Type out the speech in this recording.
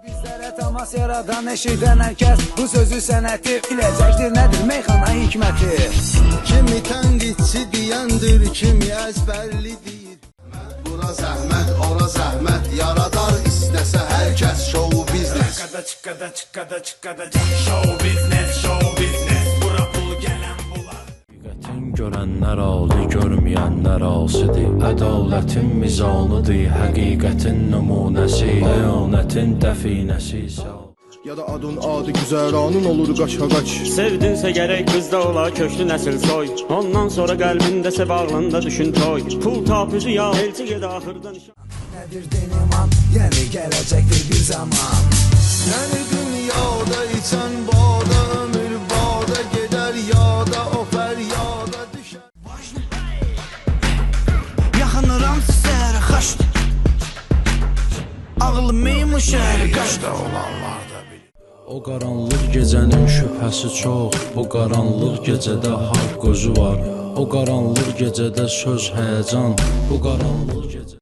Bizlərə təmas yaradan eşidən hər kəs bu sözü sənəti biləcəkdir, nədir meyxana hikməti. Kimi tənqidçi deyəndir, kimi əzbərli deyir. Bura zəhmət, ora zəhmət, yaradar istəsə hər kəs show business. Çıkkada show business, bura pul gələn bular. Həqiqətin görənlər aldı, görməyənlər alsıdır. Ədalətin mizanıdır, həqiqətin nümunəsi, xəyanətin dəfinəsi. Ya da adın adı güzəranın olur qaç-qaç. Sevdinsə gərək qızda ola köklü nəsil soy. Ondan sonra qəlbində sev ağlında düşün toy. Pul tapıcı ya elçi ged axırdan. Nədir deniman, yəni gələcəkdir bir zaman. Yəni dünyada içən bada, ömür bada gedər yada, o fəryada düşər. Yaxınıram sizə xaşt. Ağlım meymişər qaşda olanlar da bilir. O qaranlıq gecənin şübhəsi çox, o qaranlıq gecədə haqq gözü var. O qaranlıq gecədə söz həyəcan, bu qaranlıq gecədə